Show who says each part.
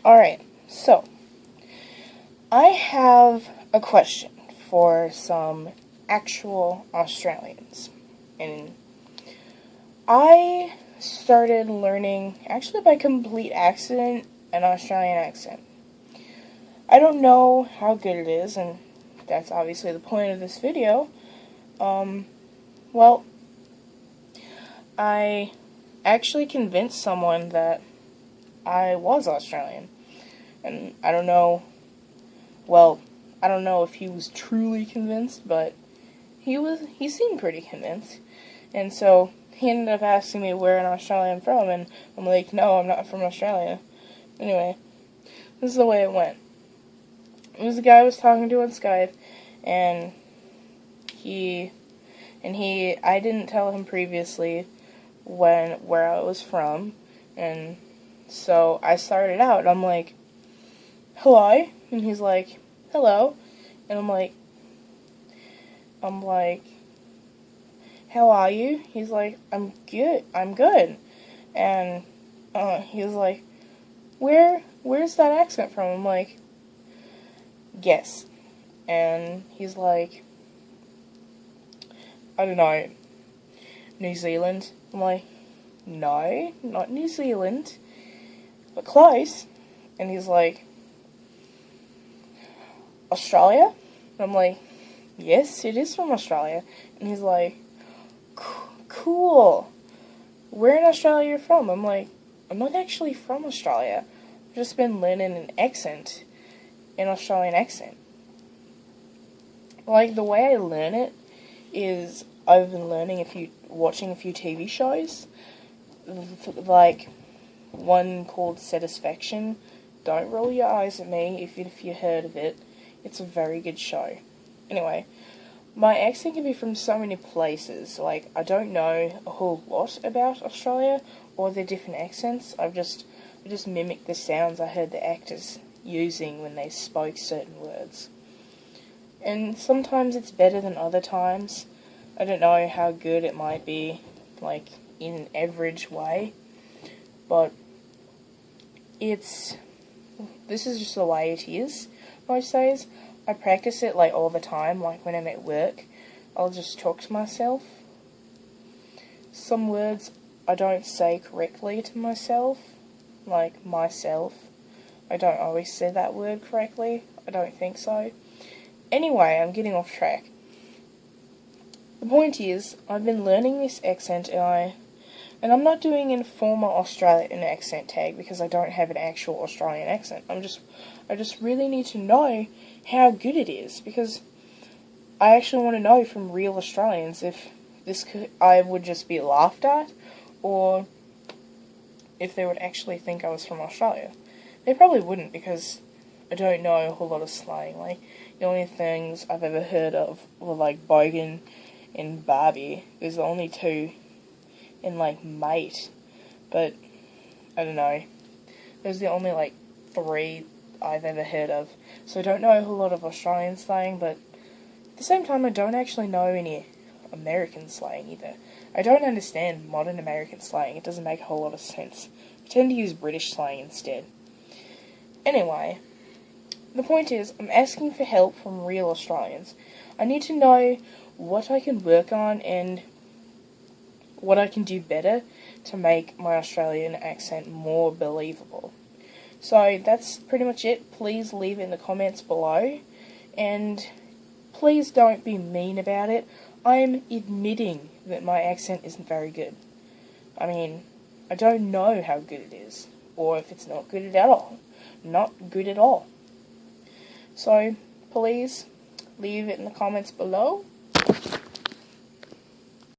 Speaker 1: Alright, so I have a question for some actual Australians. And I started learning, actually by complete accident, an Australian accent. I don't know how good it is, and that's obviously the point of this video. Well, I actually convinced someone that I was Australian. And I don't know if he was truly convinced, but he seemed pretty convinced. And so he ended up asking me where in Australia I'm from, and I'm like, no, I'm not from Australia. Anyway, this is the way it went. It was the guy I was talking to on Skype, and I didn't tell him previously where I was from, and so I started out, and I'm like, hello, and he's like, hello, and I'm like, how are you? He's like, I'm good, and he was like, where's that accent from? I'm like, guess, and he's like, I don't know, New Zealand. I'm like, no, not New Zealand, but close. And he's like, Australia? And I'm like, yes, it is from Australia. And he's like, cool. Where in Australia are you from? I'm like, I'm not actually from Australia. I've just been learning an Australian accent. Like, the way I learn it is I've been watching a few TV shows, like one called Satisfaction. Don't roll your eyes at me if you heard of it. It's a very good show. Anyway, my accent can be from so many places. Like, I don't know a whole lot about Australia or their different accents. I just mimic the sounds I heard the actors using when they spoke certain words. And sometimes it's better than other times. I don't know how good it might be, like, in an average way, but this is just the way it is most days. I practice it, like, all the time, like, when I'm at work, I'll just talk to myself. Some words I don't say correctly to myself, like, myself. I don't always say that word correctly, I don't think so. Anyway, I'm getting off track. The point is, I've been learning this accent, and I'm not doing a former Australian accent tag because I don't have an actual Australian accent. I just really need to know how good it is, because I actually want to know from real Australians if I would just be laughed at, or if they would actually think I was from Australia. They probably wouldn't, because I don't know a whole lot of slang. Like, the only things I've ever heard of were, like, bogan and Barbie. There's the only two, and, like, mate. But, I don't know. Those are the only, like, 3 I've ever heard of. So I don't know a whole lot of Australian slang, but at the same time I don't actually know any American slang either. I don't understand modern American slang. It doesn't make a whole lot of sense. I tend to use British slang instead. Anyway, the point is, I'm asking for help from real Australians. I need to know what I can work on and what I can do better to make my Australian accent more believable. So that's pretty much it. Please leave it in the comments below, and please don't be mean about it. I'm admitting that my accent isn't very good. I mean, I don't know how good it is, or if it's not good at all. Not good at all. So, please leave it in the comments below.